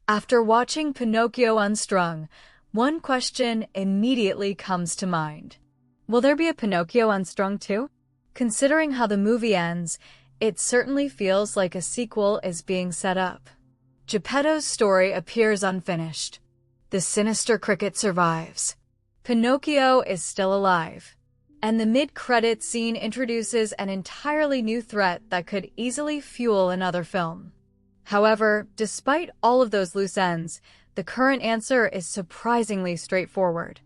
After watching Pinocchio Unstrung, one question immediately comes to mind. Will there be a Pinocchio Unstrung Two? Considering how the movie ends, it certainly feels like a sequel is being set up. Geppetto's story appears unfinished. The sinister cricket survives. Pinocchio is still alive. And the mid-credits scene introduces an entirely new threat that could easily fuel another film. However, despite all of those loose ends, the current answer is surprisingly straightforward.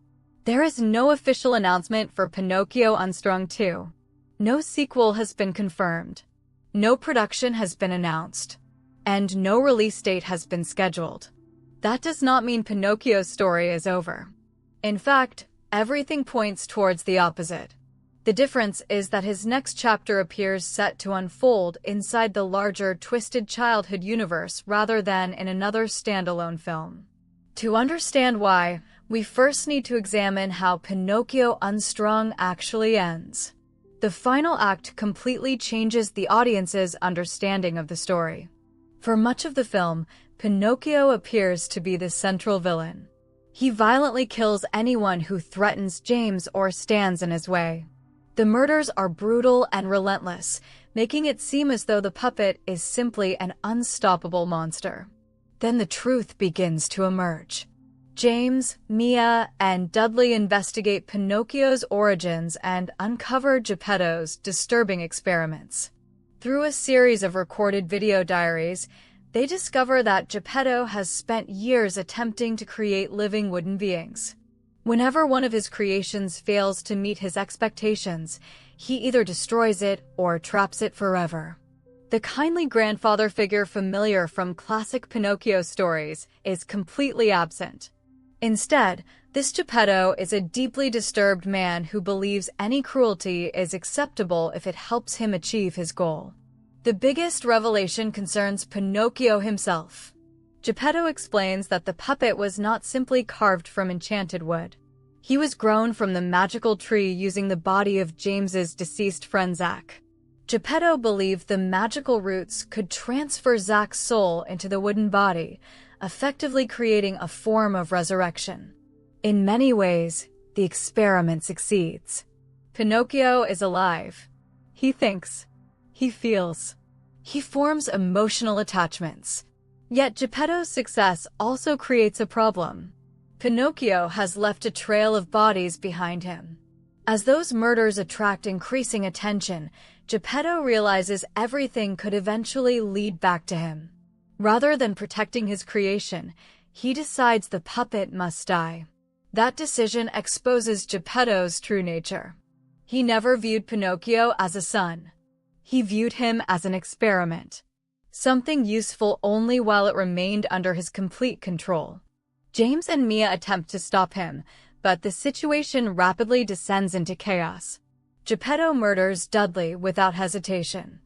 There is no official announcement for Pinocchio Unstrung Two. No sequel has been confirmed. No production has been announced. And no release date has been scheduled. That does not mean Pinocchio's story is over. In fact, everything points towards the opposite. The difference is that his next chapter appears set to unfold inside the larger Twisted Childhood universe rather than in another standalone film. To understand why, we first need to examine how Pinocchio Unstrung actually ends. The final act completely changes the audience's understanding of the story. For much of the film, Pinocchio appears to be the central villain. He violently kills anyone who threatens James or stands in his way. The murders are brutal and relentless, making it seem as though the puppet is simply an unstoppable monster. Then the truth begins to emerge. James, Mia, and Dudley investigate Pinocchio's origins and uncover Geppetto's disturbing experiments. Through a series of recorded video diaries, they discover that Geppetto has spent years attempting to create living wooden beings. Whenever one of his creations fails to meet his expectations, he either destroys it or traps it forever. The kindly grandfather figure familiar from classic Pinocchio stories is completely absent. Instead, this Geppetto is a deeply disturbed man who believes any cruelty is acceptable if it helps him achieve his goal. The biggest revelation concerns Pinocchio himself. Geppetto explains that the puppet was not simply carved from enchanted wood. He was grown from the magical tree using the body of James's deceased friend Zack. Geppetto believed the magical roots could transfer Zack's soul into the wooden body, effectively creating a form of resurrection. In many ways, the experiment succeeds. Pinocchio is alive. He thinks. He feels. He forms emotional attachments. Yet Geppetto's success also creates a problem. Pinocchio has left a trail of bodies behind him. As those murders attract increasing attention, Geppetto realizes everything could eventually lead back to him. Rather than protecting his creation, he decides the puppet must die. That decision exposes Geppetto's true nature. He never viewed Pinocchio as a son. He viewed him as an experiment. Something useful only while it remained under his complete control. James and Mia attempt to stop him, but the situation rapidly descends into chaos. Geppetto murders Dudley without hesitation.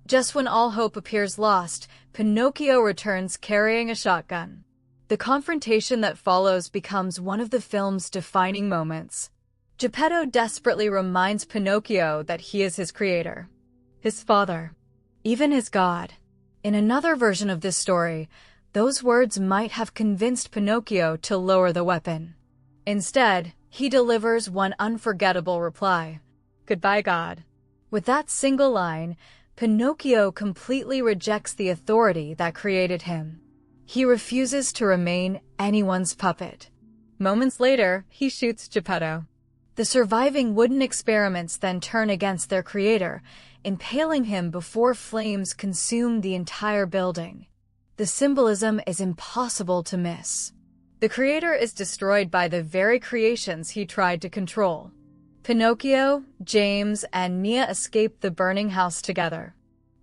Just when all hope appears lost, Pinocchio returns carrying a shotgun. The confrontation that follows becomes one of the film's defining moments. Geppetto desperately reminds Pinocchio that he is his creator, his father, even his god. In another version of this story, those words might have convinced Pinocchio to lower the weapon. Instead, he delivers one unforgettable reply. Goodbye, God. With that single line, Pinocchio completely rejects the authority that created him. He refuses to remain anyone's puppet. Moments later, he shoots Geppetto. The surviving wooden experiments then turn against their creator, impaling him before flames consume the entire building. The symbolism is impossible to miss. The creator is destroyed by the very creations he tried to control. Pinocchio, James, and Mia escape the burning house together.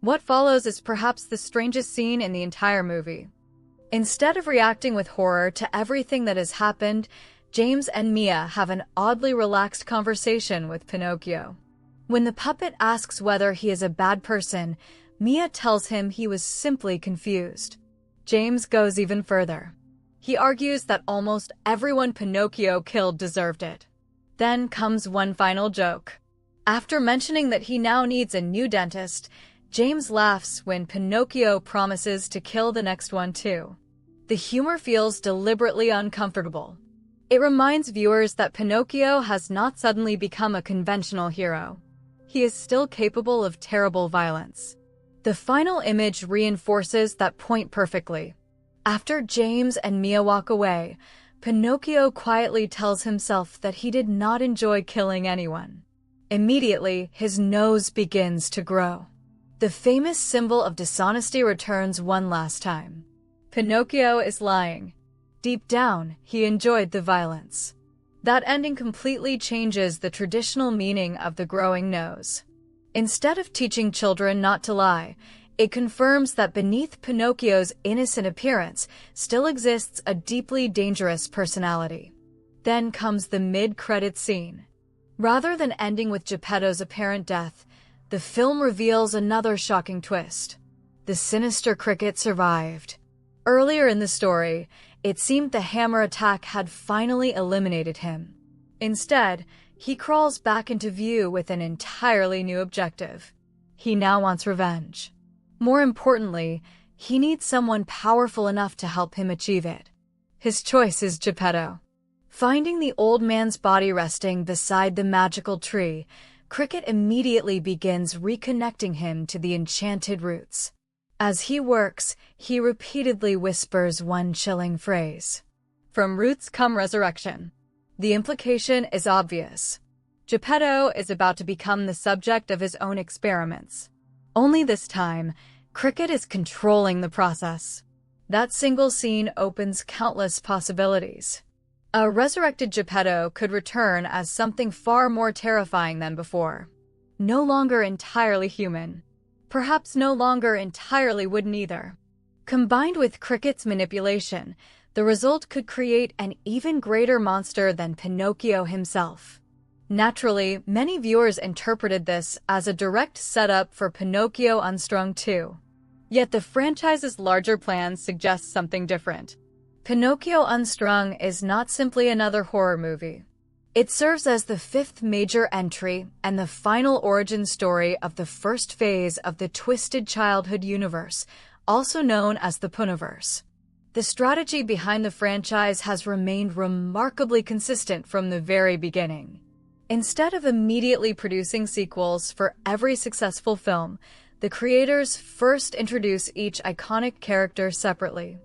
What follows is perhaps the strangest scene in the entire movie. Instead of reacting with horror to everything that has happened, James and Mia have an oddly relaxed conversation with Pinocchio. When the puppet asks whether he is a bad person, Mia tells him he was simply confused. James goes even further. He argues that almost everyone Pinocchio killed deserved it. Then comes one final joke. After mentioning that he now needs a new dentist, James laughs when Pinocchio promises to kill the next one too. The humor feels deliberately uncomfortable. It reminds viewers that Pinocchio has not suddenly become a conventional hero. He is still capable of terrible violence. The final image reinforces that point perfectly. After James and Mia walk away, Pinocchio quietly tells himself that he did not enjoy killing anyone. Immediately, his nose begins to grow. The famous symbol of dishonesty returns one last time. Pinocchio is lying. Deep down, he enjoyed the violence. That ending completely changes the traditional meaning of the growing nose. Instead of teaching children not to lie, it confirms that beneath Pinocchio's innocent appearance still exists a deeply dangerous personality. Then comes the mid-credit scene. Rather than ending with Geppetto's apparent death, the film reveals another shocking twist. The sinister cricket survived. Earlier in the story, it seemed the hammer attack had finally eliminated him. Instead, he crawls back into view with an entirely new objective. He now wants revenge. More importantly, he needs someone powerful enough to help him achieve it. His choice is Geppetto. Finding the old man's body resting beside the magical tree, Cricket immediately begins reconnecting him to the enchanted roots. As he works, he repeatedly whispers one chilling phrase. From roots come resurrection. The implication is obvious. Geppetto is about to become the subject of his own experiments. Only this time, Cricket is controlling the process. That single scene opens countless possibilities. A resurrected Geppetto could return as something far more terrifying than before. No longer entirely human. Perhaps no longer entirely wooden either. Combined with Cricket's manipulation, the result could create an even greater monster than Pinocchio himself. Naturally, many viewers interpreted this as a direct setup for Pinocchio Unstrung Two. Yet the franchise's larger plans suggest something different. Pinocchio Unstrung is not simply another horror movie. It serves as the fifth major entry and the final origin story of the first phase of the twisted childhood universe, also known as the Poohniverse. The strategy behind the franchise has remained remarkably consistent from the very beginning. Instead of immediately producing sequels for every successful film, the creators first introduce each iconic character separately.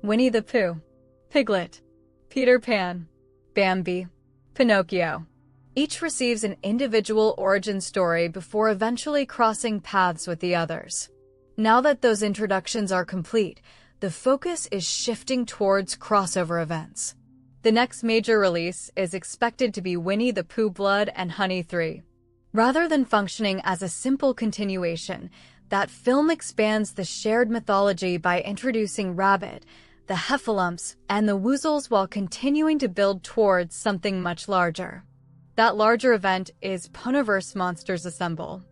Winnie the Pooh, Piglet, Peter Pan, Bambi, Pinocchio. Each receives an individual origin story before eventually crossing paths with the others. Now that those introductions are complete, the focus is shifting towards crossover events. The next major release is expected to be Winnie the Pooh Blood and Honey 3. Rather than functioning as a simple continuation, that film expands the shared mythology by introducing Rabbit, the Heffalumps, and the Woozles while continuing to build towards something much larger. That larger event is Poohniverse Monsters Assemble.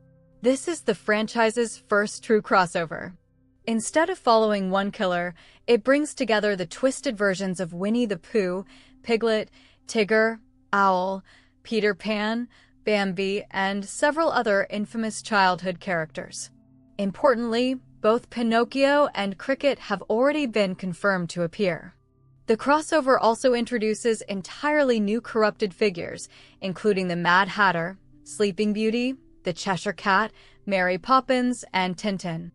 This is the franchise's first true crossover. Instead of following one killer, it brings together the twisted versions of Winnie the Pooh, Piglet, Tigger, Owl, Peter Pan, Bambi, and several other infamous childhood characters. Importantly, both Pinocchio and Cricket have already been confirmed to appear. The crossover also introduces entirely new corrupted figures, including the Mad Hatter, Sleeping Beauty, the Cheshire Cat, Mary Poppins, and Tintin.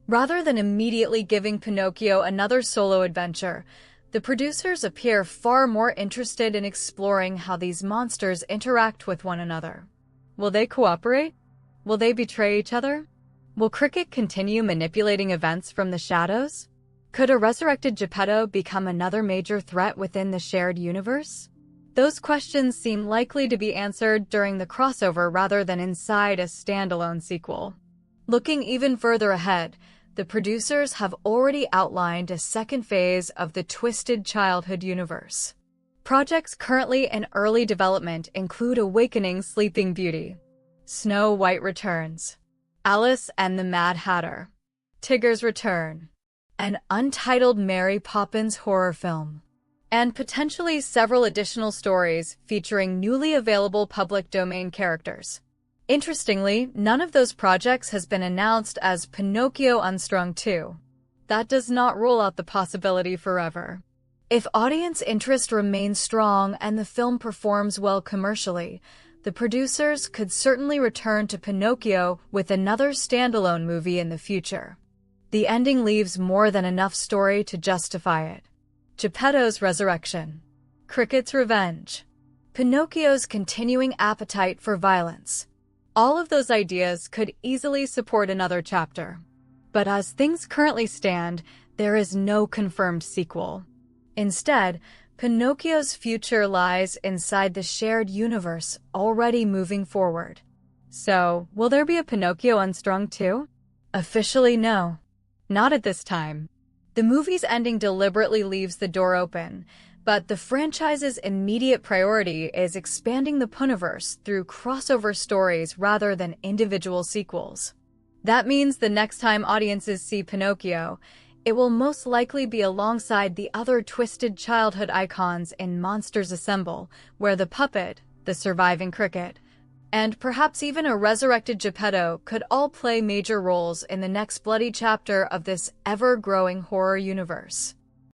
Rather than immediately giving Pinocchio another solo adventure, the producers appear far more interested in exploring how these monsters interact with one another. Will they cooperate? Will they betray each other? Will Cricket continue manipulating events from the shadows? Could a resurrected Geppetto become another major threat within the shared universe? Those questions seem likely to be answered during the crossover rather than inside a standalone sequel. Looking even further ahead, the producers have already outlined a second phase of the twisted childhood universe. Projects currently in early development include Awakening Sleeping Beauty, Snow White Returns, Alice and the Mad Hatter, Tigger's Return, an untitled Mary Poppins horror film, and potentially several additional stories featuring newly available public domain characters. Interestingly, none of those projects has been announced as Pinocchio Unstrung Two. that does not rule out the possibility forever. If audience interest remains strong and the film performs well commercially, the producers could certainly return to Pinocchio with another standalone movie in the future. The ending leaves more than enough story to justify it. Geppetto's resurrection, Cricket's revenge, Pinocchio's continuing appetite for violence. All of those ideas could easily support another chapter. But as things currently stand, there is no confirmed sequel. Instead, Pinocchio's future lies inside the shared universe already moving forward. So, will there be a Pinocchio Unstrung 2? Officially, no. Not at this time. The movie's ending deliberately leaves the door open, but the franchise's immediate priority is expanding the Poohniverse through crossover stories rather than individual sequels. That means the next time audiences see Pinocchio, it will most likely be alongside the other twisted childhood icons in Monsters Assemble, where the puppet, the surviving cricket, and perhaps even a resurrected Geppetto could all play major roles in the next bloody chapter of this ever-growing horror universe.